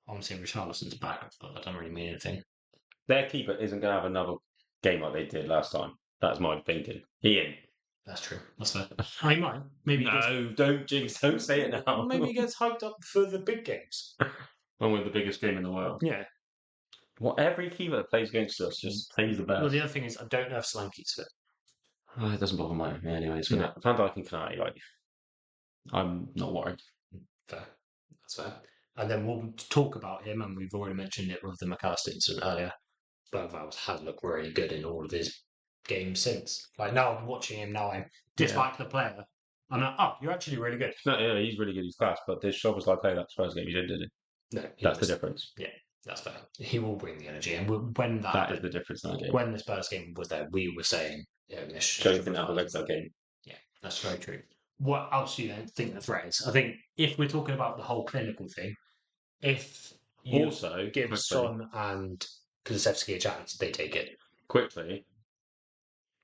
I'm saying Richarlison's back, but that doesn't really mean anything. Their keeper isn't going to have another game like they did last time. That's my thinking. He ain't. That's true. That's fair. I might. Maybe. Don't jinx. Don't say it now. Maybe he gets hyped up for the big games. When we're the biggest game in the world. Yeah. Well, every keeper that plays against us just plays the best. Well, the other thing is, I don't know if Solanke's fit. It doesn't bother me anyways. Van Dijk and Canati, like, I'm not worried. Fair. That's fair. And then we'll talk about him, and we've already mentioned it with the McAllister incident earlier. Bergvall has looked really good in all of his games since. Like, now I'm watching him, now I dislike the player. I'm like, oh, you're actually really good. No, yeah, he's really good, he's fast, but this job was like playing that Spurs game, he didn't, did he? No. That's the difference. Yeah, that's fair. He will bring the energy, and when that is the difference in that game. When the Spurs game was there, we were saying, Jonathan Alvarez that game. Yeah, that's very true. What else do you then think the threat is? I think if we're talking about the whole clinical thing, if you also give Son and Kulusevski a chance, they take it. Quickly,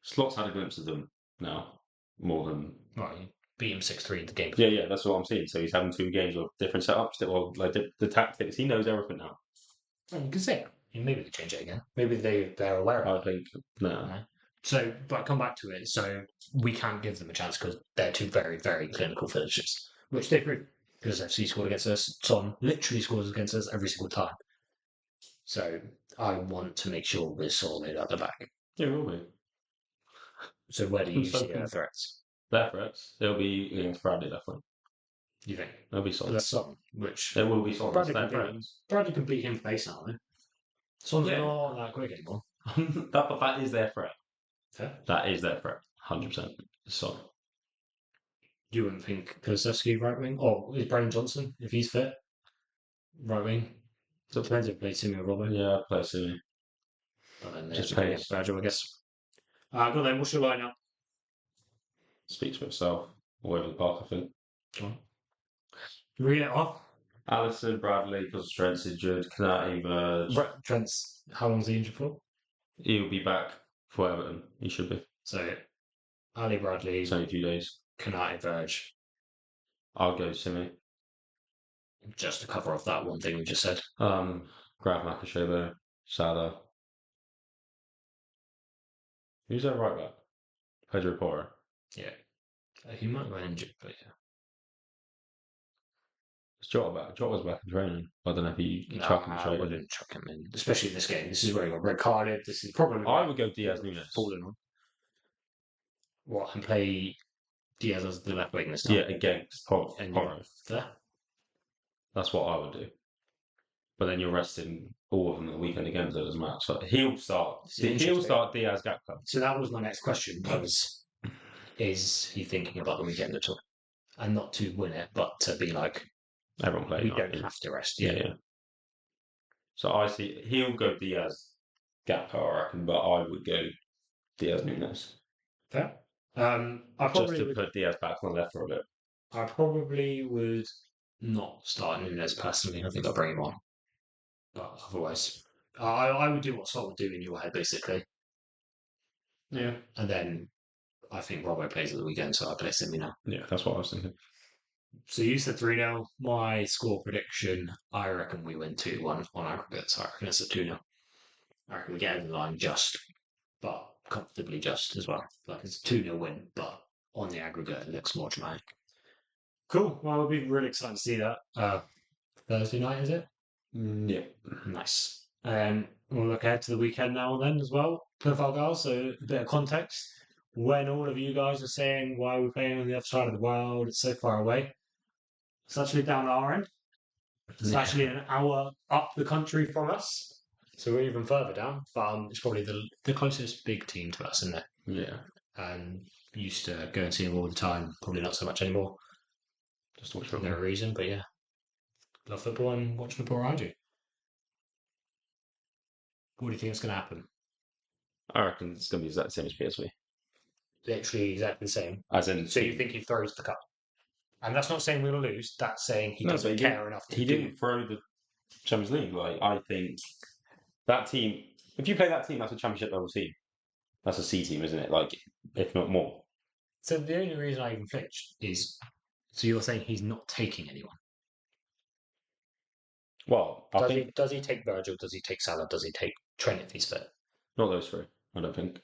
Slot's had a glimpse of them now, more than... Right, you beat him 6-3 in the game. Yeah, that's what I'm seeing. So he's having 2 games of different setups, the tactics. He knows everything now. Well, you can say it. Maybe they change it again. Maybe they're aware of it. I think, no. So, but I come back to it. So we can't give them a chance because they're 2 very, very clinical finishers, which they prove. Because FC scored against us. Son literally scores against us every single time. So I want to make sure we're solid at the back. Yeah, we'll be. So where do you see their threats? Their threats? They'll be against Bradley, definitely. You think? They'll be solid. That's Son, which... There will be solid. Bradley can beat him face now, though. Son's not that quick anymore. that is their threat. Fair. That is their threat. 100%. Son. You wouldn't think Kulusevski right wing? Or is Brennan Johnson, if he's fit? Right wing? So it depends if he plays Simi or Robbo. Yeah, I'd play Simi. But then just play Virgil, I guess. Go then, what's your lineup? Speaks for itself. All over the park, I think. Read it off. Alisson, Bradley, because Trent's injured. Canati, Verge. Trent's, how long's he injured for? He'll be back for Everton. He should be. So, Ali Bradley. It's only a few days. Canati, Verge. I'll go Simi. Just to cover off that one thing we just said. Grab Makashova, Salah. Who's that right back? Pedro Porro. Yeah. He might have been injured, but yeah. Is Jota back? Jota's back in training. I don't know if he chuck him straight. I wouldn't chuck him in, especially in this game. This is where he got red carded. This is probably... I would go Diaz-Nunes. Falling on. What, and play Diaz as the left wing this time? Yeah, against Porro. There? That's what I would do. But then you're resting all of them at the weekend again, so it doesn't matter. So he'll start. He'll start Diaz Gakpo. So that was my next question, is he thinking about the weekend at all? And not to win it, but to be like, Everyone plays. We don't have to rest. Yeah. So I see he'll go Diaz, Gakpo, I reckon, but I would go Diaz Nunes. Fair. I probably would. Put Diaz back on the left for a bit. I probably would not start Nunes personally. I think I'll bring him on. But otherwise, I would do what Scott would do in your head, basically. Yeah. And then I think Robbo plays at the weekend, so I place him now. Yeah, that's what I was thinking. So you said 3-0. My score prediction, I reckon we win 2-1 on aggregate. So I reckon it's a 2-0. I reckon we get over the line just, but comfortably just as well. Like it's a 2-0 win, but on the aggregate, it looks more dramatic. Cool. Well, we'll be really excited to see that. Thursday night, is it? Yeah. Nice. We'll look ahead to the weekend now and then as well. Cliff Argyle, so a bit of context. When all of you guys are saying why we're playing on the other side of the world, it's so far away. It's actually down our end. It's actually an hour up the country from us. So we're even further down. But it's probably the closest big team to us, isn't it? Yeah. And used to go and see them all the time. Probably not so much anymore. Just watch For no reason, but yeah. Love football and watch football around you. What do you think is going to happen? I reckon it's going to be exactly the same as PSV. Literally exactly the same. As in, So you think he throws the cup? And that's not saying we'll lose. That's saying he doesn't care enough to He didn't throw the Champions League. Like, I think that team, if you play that team, that's a championship level team. That's a C team, isn't it? Like, if not more. So the only reason I even flinched is, so you're saying he's not taking anyone? Well, Does he take Virgil? Does he take Salah? Does he take Trent if he's fit? Not those three, I don't think.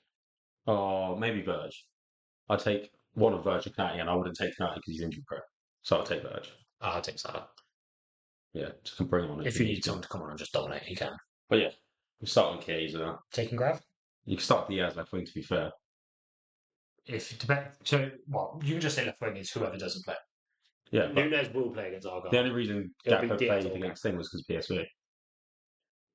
Oh, maybe Verge. I'd take one of Verge and Kanati, and I wouldn't take Kanati because he's injury prone. So I'll take Verge. I'll take Salah. Yeah, just bring him on. If you need someone to come on and just dominate, he can. But yeah, we start on Keys. Taking Grav? You can start Diaz left wing, to be fair. So, well, you can just say left wing is whoever doesn't play. Yeah, but Nunes will play against Argyle. the only reason Gakpo played against thing was because PSV.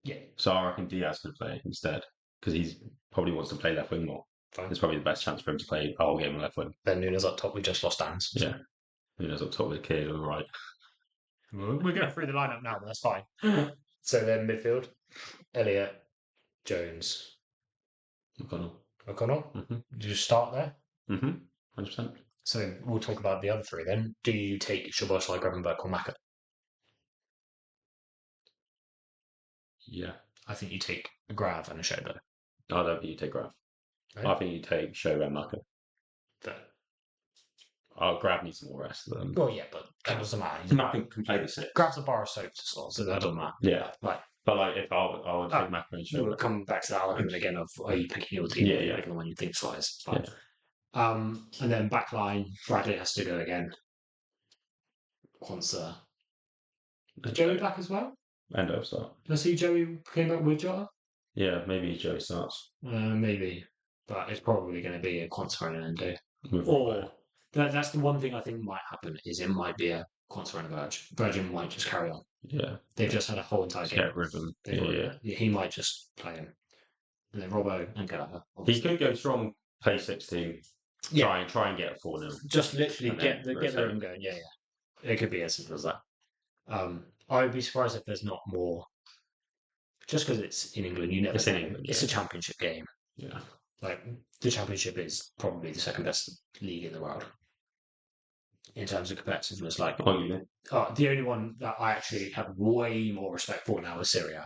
Yeah. So I reckon Diaz could play instead because he probably wants to play left wing more. Fine. It's probably the best chance for him to play the whole game on left wing. Then Nunes up top, we just lost Dan's. Yeah. Nunes up top with Keys on the right. We're going through the lineup now, but that's fine. So then midfield, Elliott, Jones, O'Connell. Mm-hmm. Do you start there? 100%. So we'll talk about the other three then. Do you take Szoboszlai, Gravenberch, or Maka? Yeah. I think you take a Grav and a Shobo. I don't think you take Grav. Right. I think you take Shobo and Maka. Grav needs some more rest. Well, yeah, but that doesn't matter. Maka can play the six. Grav's a bar of soap to slot, so that doesn't matter. Yeah. But if I would take Maka and Shobo. We'll come back to that argument again of are you picking your team or are you picking the one you think slides. Fine. Yeah. And then backline, Bradley has to go again. Quansah. Is Joey back as well? Endo start. Let's see Joey came back with Jota? Yeah, maybe Joey starts. Maybe. But it's probably going to be a Quansah and an Endo. Or that's the one thing I think might happen is it might be a Quansah and a Virgin. Virgin might just carry on. Yeah. They've just had a whole entire game. Get rhythm. Yeah. He might just play him. And then Robbo and Gallagher. He could go strong, play 16. Try and get a 4-0. Just literally get the rhythm going. Yeah. It could be as simple as that. I would be surprised if there's not more. Just because it's in England, you never know. It's a championship game. Yeah. Like, the championship is probably the second best league in the world. In terms of competitiveness. Like, the only one that I actually have way more respect for now is Syria.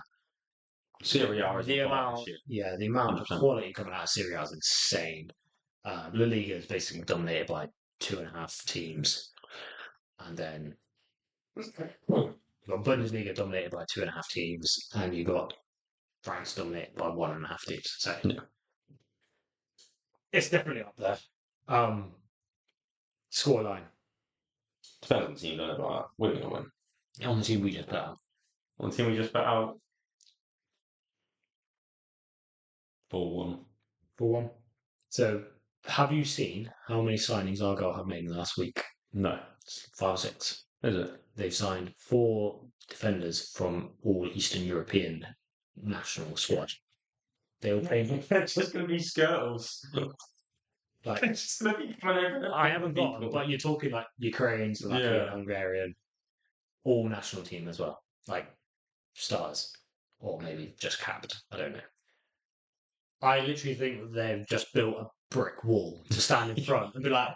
Syria is the amount of quality coming out of Syria is insane. La Liga is basically dominated by 2.5 teams. And then you've got Bundesliga dominated by 2.5 teams, and you've got France dominated by 1.5 teams. So it's definitely up there. Scoreline. Depends on the team, don't it? We're going to win. On the team we just put out. On the team we just put out. 4-1. 4-1. So, have you seen how many signings Argyle have made in the last week? No. 5 or 6. Is it? They've signed 4 defenders from all Eastern European national squad. They all play. It's just going to be Skirtles. Like, it's just going to be I haven't got them, but you're talking like Ukraine, Slovakia, Hungarian. all national team as well, like stars, or maybe just capped. I don't know. I literally think that they've just built a brick wall to stand in front and be like,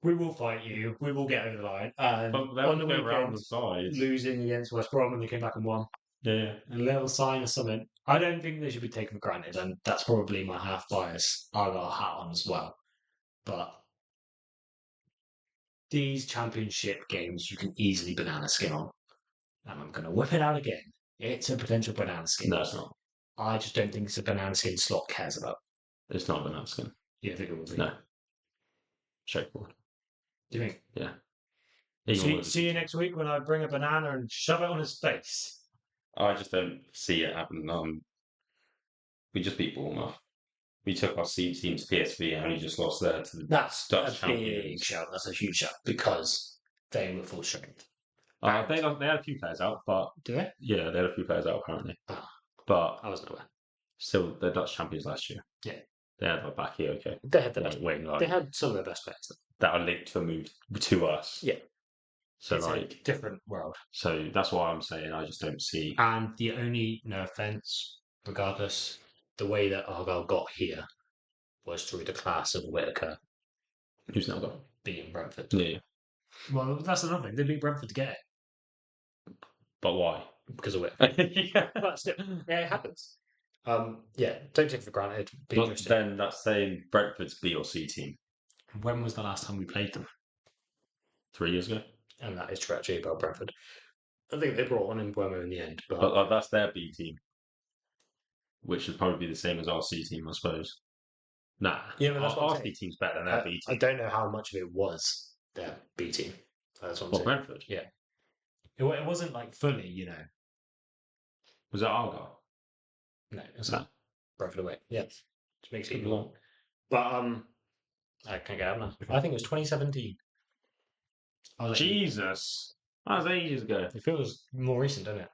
"We will fight you. We will get over the line." And But they'll on the go around weekend, the sides. losing against West Brom when they came back and won. Yeah. A little sign of something. I don't think they should be taken for granted, and that's probably my half bias. I've got a hat on as well. But these championship games, you can easily banana skin on. And I'm going to whip it out again. It's a potential banana skin. No, it's not. I just don't think it's a banana skin Slot cares about. It's not banana skin. You don't think it will be? No. Straightforward. Do you think? Yeah. See you next week when I bring a banana and shove it on his face. I just don't see it happen. We just beat Bournemouth. We took our C team to PSV and we just lost there to the That's Dutch a big champions. shout. That's a huge shout because they were full strength. They had a few players out, but Do they? yeah, they had a few players out apparently. Oh, But I wasn't aware. still, they're Dutch champions last year. Yeah. They had like back here, okay. They had the They best. had wing, They had some of the best players. that are linked to a move to us. Yeah. So It's like a different world. So that's why I'm saying I just don't see. And the only, no offence, regardless, the way that Argyle got here was through the class of Whitaker Who's now got? beating Brentford. Yeah. Well, that's another thing. They beat Brentford to get it But why? because of Whitaker. Yeah. But still, yeah, it happens. Yeah, don't take it for granted. Be But interesting. then that's saying Brentford's B or C team. When was the last time we played them? 3 years ago. And that is true actually about Brentford. I think they brought on Mbeumo in the end, but But that's their B team, which would probably be the same as our C team, I suppose. Nah. Yeah, but that's what I'm our saying. C team's better than their B I team. don't know how much of it was their B team. That's what I'm What, saying. Brentford? Yeah. It wasn't like fully, Was that Argyle? No, it's No. not. Brentford away. Yeah. Which makes it Could even be more. But I can't get out now. I think it was 2017. I was like, Jesus. That was ages ago. it feels more recent, doesn't it?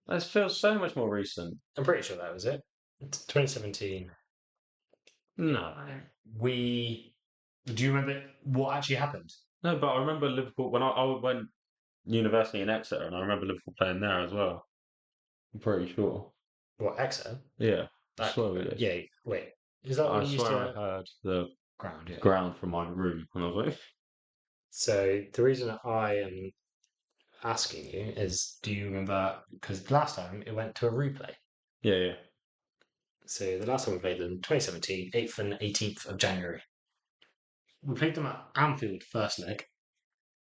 That feels so much more recent. I'm pretty sure that was it. It's 2017. No. Do you remember what actually happened? No, but I remember Liverpool when I went university in Exeter, and I remember Liverpool playing there as well. I'm pretty sure. What, Exeter? Yeah, I swear we did. Yeah, wait. Is that I what you used swear I to heard the ground? Yeah. ground from my room, and I was like, So the reason I am asking you is, do you remember? Because last time it went to a replay. yeah. So the last time we played them, 2017, 8th and 18th of January. We played them at Anfield first leg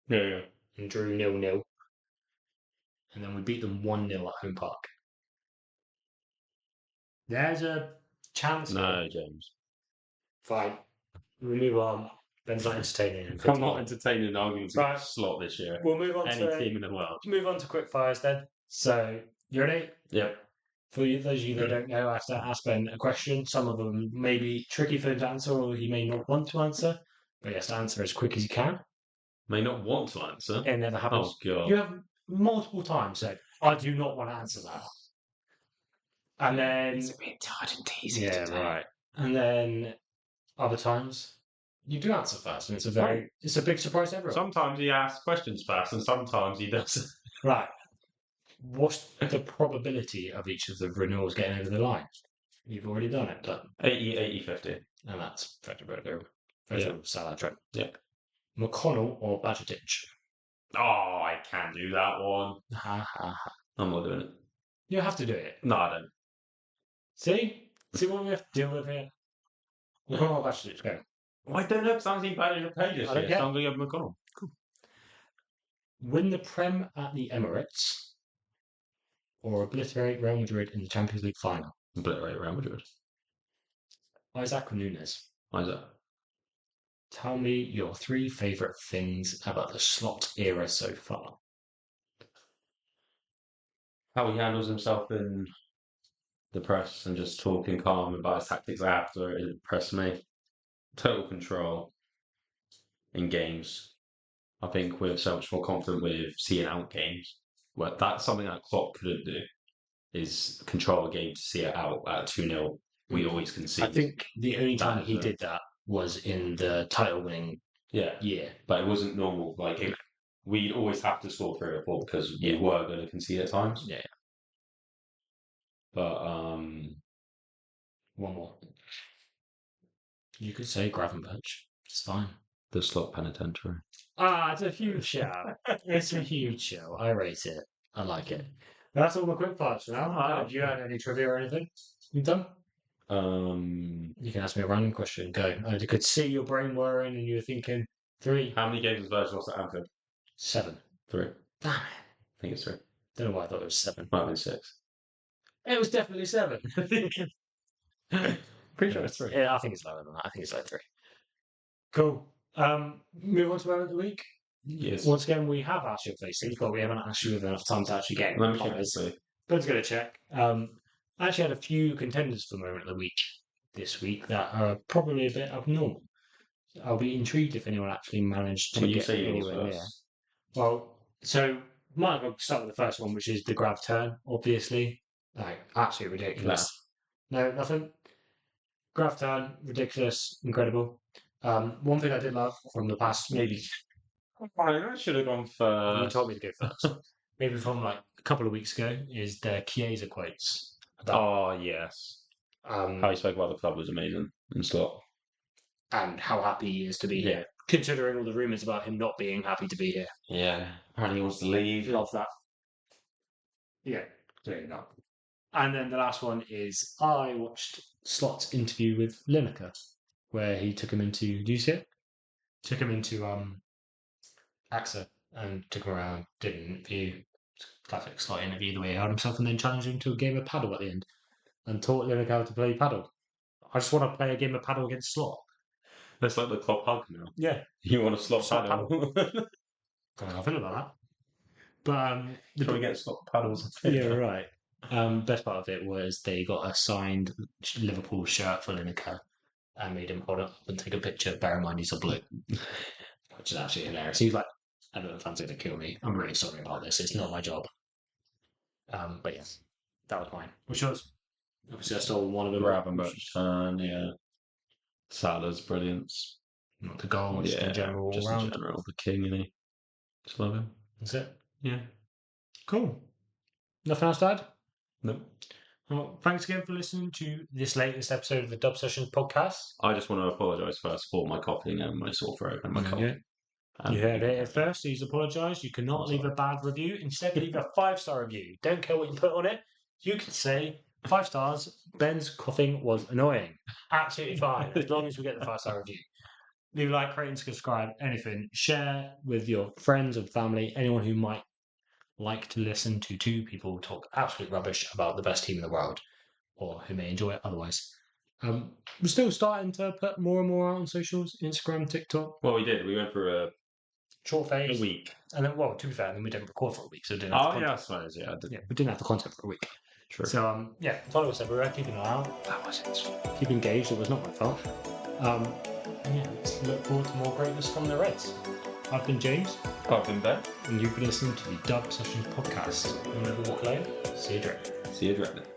Yeah. and drew 0-0. And then we beat them 1-0 at home park. There's a chance. No, James. Fine. We move on. Ben's not entertaining him. I'm not entertaining an argument to Right. slot this year. We'll move on Any team in the world. move on to quick fires then. So you ready? Yep. For those of you that don't know, I have to ask Ben a question. Some of them may be tricky for him to answer, or he may not want to answer. But he has to answer as quick as he can. May not want to answer. It never happens. Oh god. You have multiple times said, "I do not want to answer that," and then It's a bit tired and teasing. yeah, today. right. And then other times you do answer first, and it's a big surprise to everyone. Sometimes he asks questions first, and sometimes he doesn't. Right. What's the probability of each of the renewals getting over the line? You've already done it, but 80, 50. and that's Federer, Yeah. Salah, Trent. Yeah. McConnell or Bajcetic? Oh, I can do that one. Ha ha ha. I'm not doing it. You have to do it. No, I don't. See what we have to deal with here. McConnell or Bajcetic, go. Well, I don't know because I haven't seen Bradley play this I don't year, care. so I'm going to go McConnell. Win the Prem at the Emirates or obliterate Real Madrid in the Champions League final? Obliterate Real Madrid. Isaac Nunes. Why is that? Tell me your 3 favourite things about the Slot era so far. How he handles himself in the press and just talking calm about his tactics after it impressed me. Total control in games. I think we're so much more confident with seeing out games. Well, that's something that Klopp couldn't do, is control a game to see it out at 2-0. We always concede. I think the only time That he is did that was in the title-winning Yeah, year. but it wasn't normal. Like we'd always have to score 3 or 4 because we were going to concede at times. Yeah. But one more. You could say Gravenberch. It's fine. The slot penitentiary. It's a huge show. It's a huge show. I rate it. I like it. That's all my quick fires for now. Have you had any trivia or anything? You done? You can ask me a random question. Go. I could see your brain whirring and you were thinking 3. How many games has Virgil lost at Anfield? 7. 3. Damn it. I think it's 3. Don't know why I thought it was 7. Might have been 6. It was definitely 7. Pretty sure it's 3. Yeah, I think it's lower than that. I think it's like 3. Cool. Move on to moment of the week. Yes. Once again, we have asked you a place, but we haven't asked you with enough time to actually get it. Let me check this. Let's go to check. I actually had a few contenders for moment of the week this week that are probably a bit abnormal. I'll be intrigued if anyone actually managed to get anywhere near. Well, so might as well start with the first one, which is the grab turn, obviously. Like, absolutely ridiculous. No, nothing. Grab turn, ridiculous, incredible. One thing I did love from the past, maybe. I should have gone first. You told me to go first. Maybe from like a couple of weeks ago, is the Chiesa quotes. Yes. How he spoke about the club was amazing and slot. And how happy he is to be here, considering all the rumours about him not being happy to be here. Yeah. Apparently he wants to leave. Love that. Yeah, there you go. And then the last one is I watched Slot's interview with Lineker, where he took him into, do you see it? Took him into AXA and took him around, did an interview, classic Slot interview, the way he held himself, and then challenged him to a game of paddle at the end and taught Lineker how to play paddle. I just want to play a game of paddle against Slot. That's like the club hug now. Yeah. You want to slot paddle? I don't know how I feel about that. But trying to get slot paddles. Yeah, right. Best part of it was they got a signed Liverpool shirt for Lineker and made him hold it up and take a picture. Bear in mind he's a blue, which is absolutely hilarious. He's like, I don't know if fans are going to kill me. I'm really sorry about this. It's not my job. But yes, that was mine. Which was obviously I stole one of them. Gravenberch turn, yeah. Salah's brilliance. Not the goal, just in general. Just in general, the king, isn't he? Just love him. That's it. Yeah. Cool. Nothing else to add? No. Well, thanks again for listening to this latest episode of the Dub Sessions podcast. I just want to apologise first for my coughing and my sore throat and my cough. You heard it at first. He's apologised. You cannot leave a bad review. Instead, leave a 5-star review. Don't care what you put on it. You can say 5 stars. Ben's coughing was annoying. Absolutely fine, as long as we get the 5-star review. Leave a like, rate, and subscribe. Anything. Share with your friends and family. Anyone who might like to listen to 2 people talk absolute rubbish about the best team in the world, or who may enjoy it otherwise. We're still starting to put more and more out on socials, Instagram, TikTok. Well, we did. We went for a short phase. A week. And then, well, to be fair, then we didn't record for a week, so we didn't have the content. I suppose, yeah. We didn't have the content for a week. True. So, follow us everywhere, keep an eye out. That was it. Keep engaged, it was not my fault. Let's look forward to more greatness from the Reds. I've been James. I've been Ben. And you've been listening to the Dub Sessions podcast. Remember to walk alone. See you directly. See you directly.